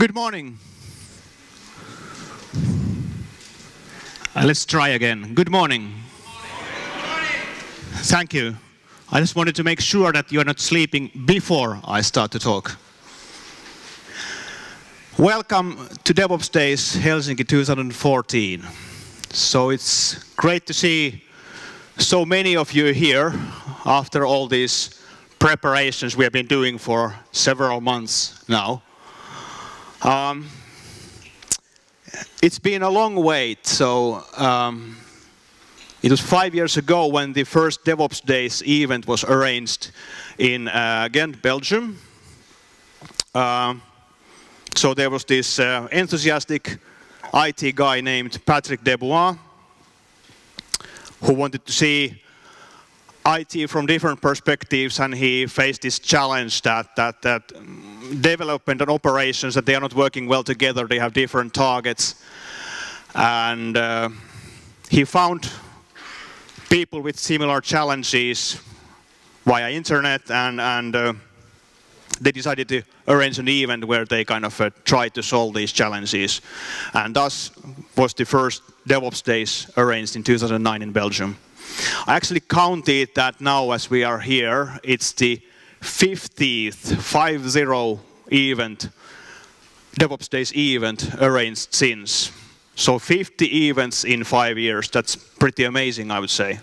Good morning. Let's try again. Good morning. Good morning. Thank you. I just wanted to make sure that you're not sleeping before I start to talk. Welcome to DevOps Days Helsinki 2014. So it's great to see so many of you here after all these preparations we have been doing for several months now. It's been a long wait, so it was 5 years ago when the first DevOps Days event was arranged in Ghent, Belgium. So there was this enthusiastic IT guy named Patrick Debois who wanted to see IT from different perspectives, and he faced this challenge that development and operations, that they are not working well together, they have different targets. And he found people with similar challenges via internet, and they decided to arrange an event where they kind of tried to solve these challenges. And thus was the first DevOps Days arranged in 2009 in Belgium. I actually counted that now as we are here, it's the 50th event, DevOps Days event arranged since. So 50 events in 5 years, that's pretty amazing, I would say.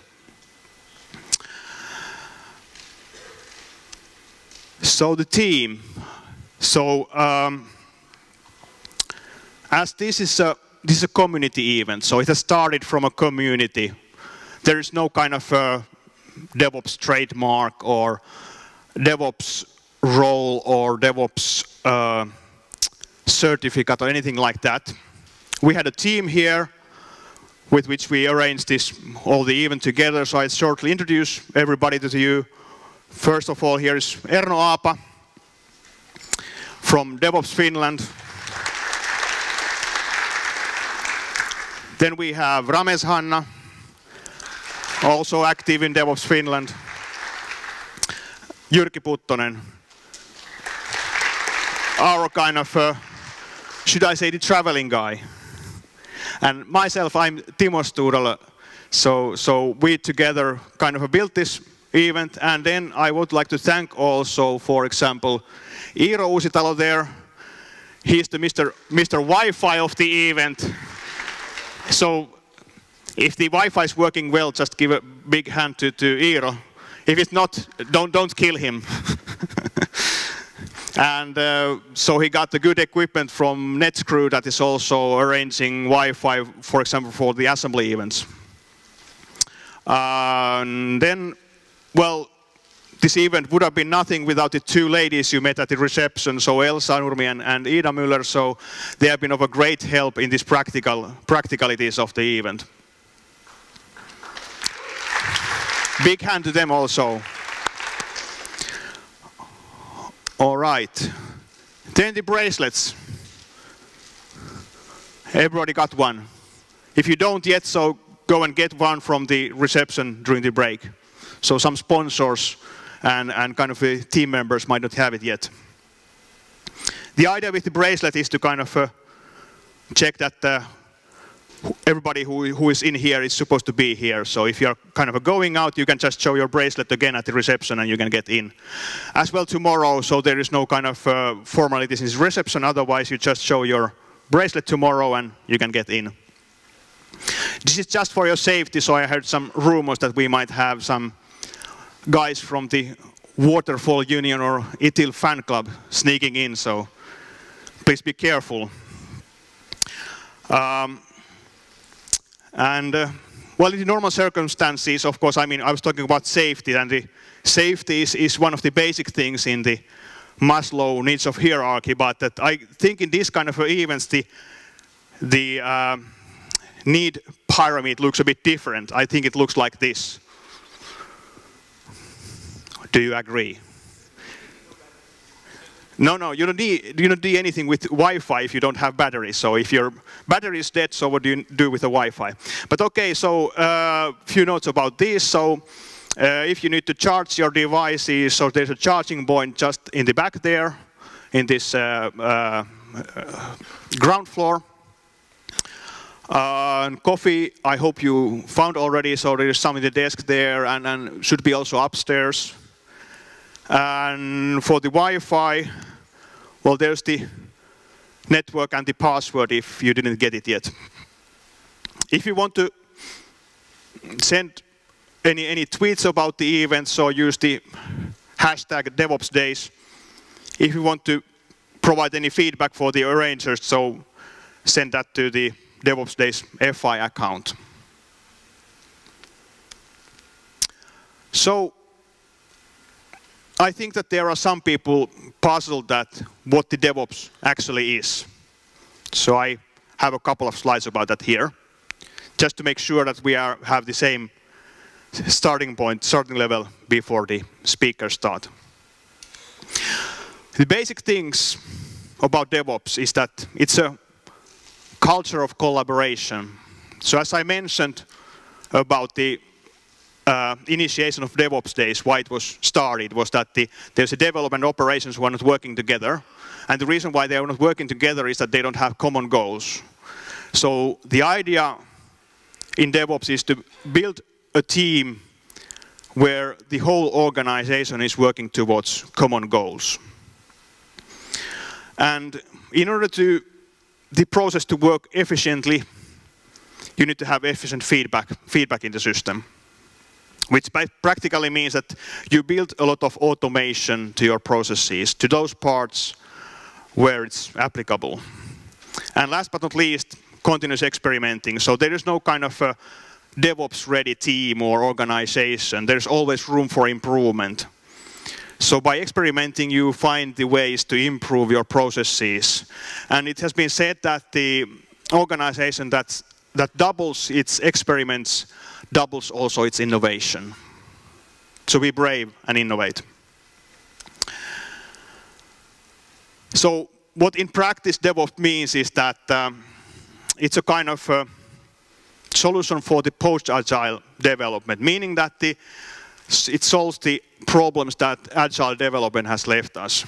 So the team. So as this is a community event, so it has started from a community. There is no kind of DevOps trademark or DevOps role or DevOps certificate or anything like that. We had a team here with which we arranged all the event together, so I shortly introduce everybody to you. First of all, here is Erno Aapa from DevOps Finland. Then we have Rames Hanna, also active in DevOps Finland. Jyrki Puttonen, our kind of, should I say, the traveling guy. And myself, I'm Timo Studala. So we together kind of built this event. And then I would like to thank also, for example, Iiro Uusitalo there. He's the Mr. Wi-Fi of the event. So if the Wi-Fi is working well, just give a big hand to Iiro. If it's not, don't kill him. And so he got the good equipment from NetScrew that is also arranging Wi-Fi, for example, for the assembly events. And then, well, this event would have been nothing without the two ladies you met at the reception, so Elsa Nurmi and Ida Müller. So they have been of a great help in these practicalities of the event. Big hand to them also. All right. Then the bracelets. Everybody got one. If you don't yet, so go and get one from the reception during the break. So some sponsors and kind of team members might not have it yet. The idea with the bracelet is to kind of check that everybody who is in here is supposed to be here. So if you're kind of going out, you can just show your bracelet again at the reception and you can get in. As well tomorrow, so there is no kind of formalities in the reception. Otherwise, you just show your bracelet tomorrow and you can get in. This is just for your safety, so I heard some rumors that we might have some guys from the Waterfall Union or ITIL fan club sneaking in, so please be careful. Well, in the normal circumstances, of course, I mean, I was talking about safety, and the safety is one of the basic things in the Maslow needs of hierarchy, but that I think in this kind of events, the need pyramid looks a bit different. I think it looks like this. Do you agree? No, you don't need anything with Wi-Fi if you don't have batteries. So if your battery is dead, so what do you do with the Wi-Fi? But okay, so a few notes about this. So if you need to charge your devices, so there's a charging point just in the back there, in this ground floor. And coffee, I hope you found already, so there is some in the desk there, and should be also upstairs. And for the Wi-Fi, well, there's the network and the password if you didn't get it yet. If you want to send any tweets about the event, so use the hashtag DevOps Days. If you want to provide any feedback for the arrangers, so send that to the DevOps Days FI account. So I think that there are some people puzzled at what the DevOps actually is. So I have a couple of slides about that here, just to make sure that we have the same starting point, starting level before the speakers start. The basic things about DevOps is that it's a culture of collaboration. So as I mentioned about the initiation of DevOps Days, why it was started was that there's a development operations who are not working together. And the reason why they are not working together is that they don't have common goals. So the idea in DevOps is to build a team where the whole organization is working towards common goals. And in order to the process to work efficiently, you need to have efficient feedback in the system, which practically means that you build a lot of automation to your processes, to those parts where it's applicable. And last but not least, continuous experimenting. So there is no kind of a DevOps-ready team or organization. There's always room for improvement. So by experimenting, you find the ways to improve your processes. And it has been said that the organization that doubles its experiments doubles also its innovation. So be brave and innovate. So what in practice DevOps means is that it's a kind of solution for the post-agile development, meaning that it solves the problems that agile development has left us.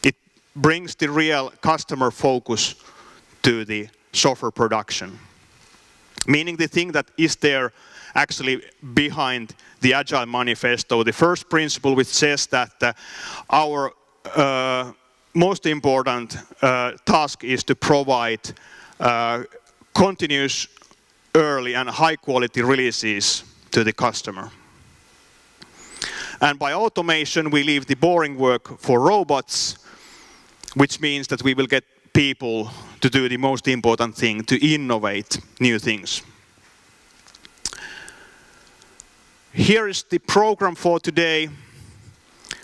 It brings the real customer focus to the software production, meaning the thing that is there actually behind the Agile Manifesto, the first principle which says that our most important task is to provide continuous, early and high quality releases to the customer. And by automation, we leave the boring work for robots, which means that we will get people to do the most important thing, to innovate new things. Here is the program for today.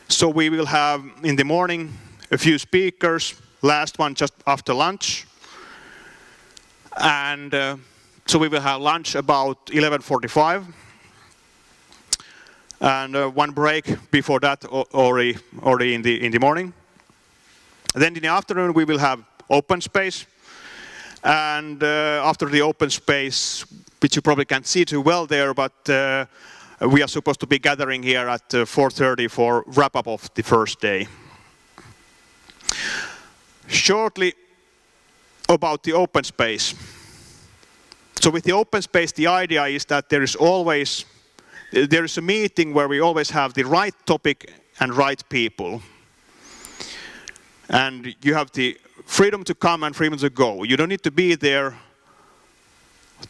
So we will have in the morning a few speakers, last one just after lunch. And so we will have lunch about 11:45. And one break before that already in the morning. Then in the afternoon we will have open space. And after the open space, which you probably can't see too well there, but we are supposed to be gathering here at 4:30 for wrap-up of the first day. Shortly about the open space. So with the open space, the idea is that there is a meeting where we always have the right topic and right people. And you have the freedom to come and freedom to go. You don't need to be there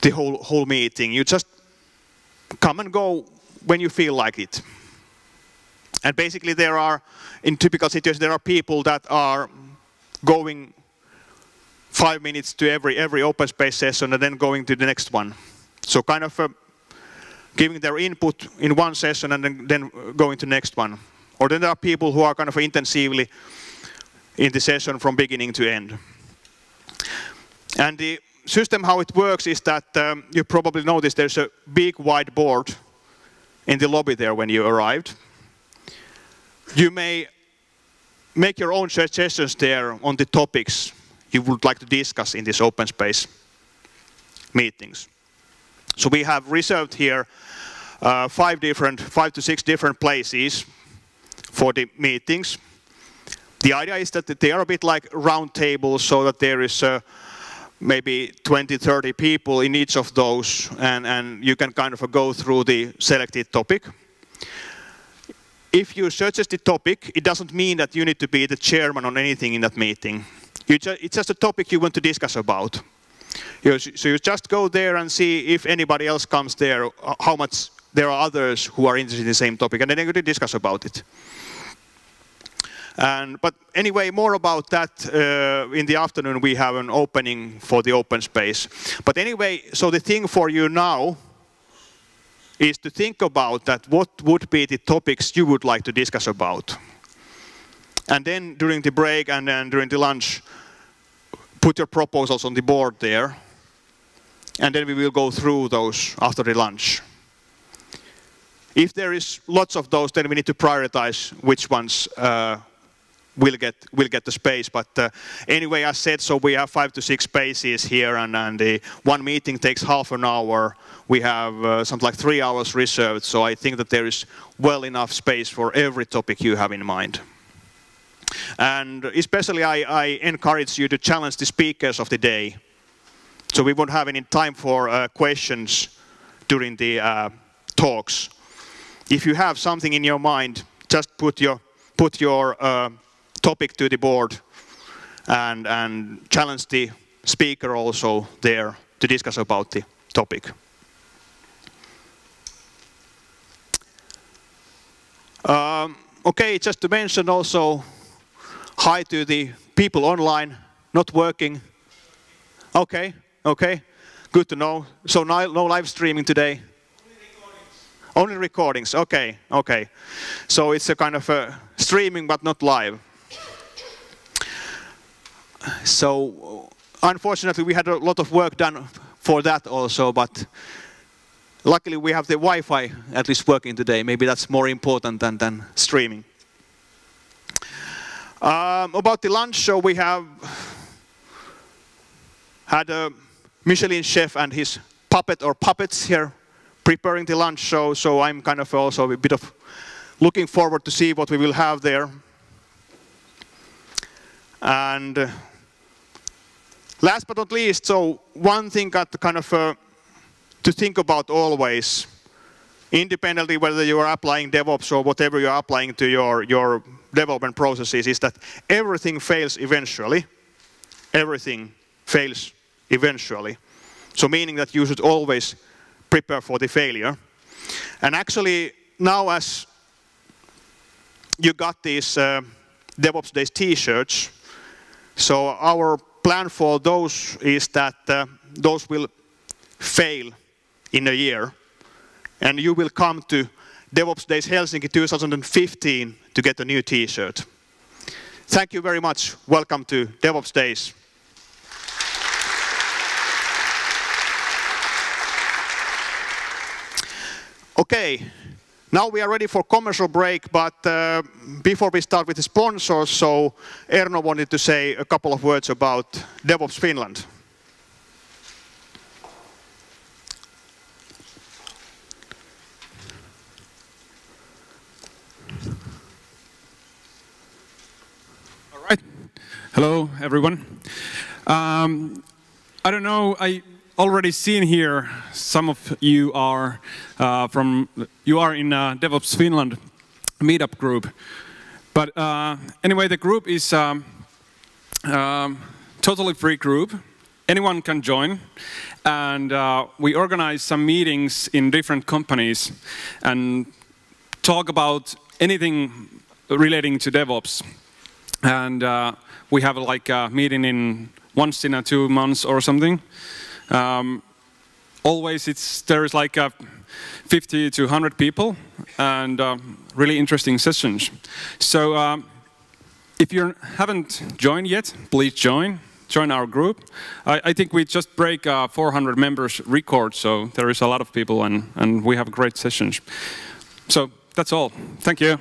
the whole meeting. You just come and go when you feel like it. And basically there are, in typical situations, there are people that are going 5 minutes to every open space session and then going to the next one. So kind of giving their input in one session and then going to the next one. Or then there are people who are kind of intensively in the session from beginning to end. And the system, how it works is that you probably noticed there's a big whiteboard in the lobby there when you arrived. You may make your own suggestions there on the topics you would like to discuss in this open space meetings. So we have reserved here 5 to 6 different places for the meetings. The idea is that they are a bit like round tables, so that there is maybe 20, 30 people in each of those, and you can kind of go through the selected topic. If you suggest the topic, it doesn't mean that you need to be the chairman on anything in that meeting. It's just a topic you want to discuss about. So you just go there and see if anybody else comes there, how much there are others who are interested in the same topic, and then you can discuss about it. But anyway, more about that. In the afternoon we have an opening for the open space. But anyway, so the thing for you now is to think about that, what would be the topics you would like to discuss about. And then during the break and then during the lunch, put your proposals on the board there. And then we will go through those after the lunch. If there is lots of those, then we need to prioritize which ones will get the space. But anyway, as said, so we have 5 to 6 spaces here, and the one meeting takes half an hour. We have something like 3 hours reserved, so I think that there is well enough space for every topic you have in mind. And especially I encourage you to challenge the speakers of the day. So we won't have any time for questions during the talks. If you have something in your mind, just put your topic to the board and challenge the speaker also there to discuss about the topic. Okay, just to mention also, hi to the people online, not working. Okay, okay, good to know. So no live streaming today? Only recordings, okay, okay. So it's a kind of a streaming but not live. So unfortunately we had a lot of work done for that also, but luckily we have the Wi-Fi at least working today. Maybe that's more important than streaming. About the lunch, so we have had a Michelin chef and his puppet or puppets here preparing the lunch show, so I'm kind of also a bit of looking forward to see what we will have there. And last but not least, so one thing got kind of to think about always, independently whether you are applying DevOps or whatever you are applying to your development processes, is that everything fails eventually. Everything fails eventually. So meaning that you should always prepare for the failure. And actually, now as you got these DevOps Days t-shirts, so our plan for those is that those will fail in a year. And you will come to DevOps Days Helsinki 2015 to get a new t-shirt. Thank you very much. Welcome to DevOps Days. Okay, now we are ready for commercial break, but before we start with the sponsors, so Erno wanted to say a couple of words about DevOps Finland. All right. Hello, everyone. I don't know, I already seen here some of you are in DevOps Finland meetup group. But anyway, the group is totally free group. Anyone can join, and we organize some meetings in different companies and talk about anything relating to DevOps. And we have like a meeting in once in 2 months or something. Always there is like 50 to 100 people and really interesting sessions. So if you haven't joined yet, please join our group. I think we just break 400 members record, so there is a lot of people and we have great sessions. So that's all. Thank you.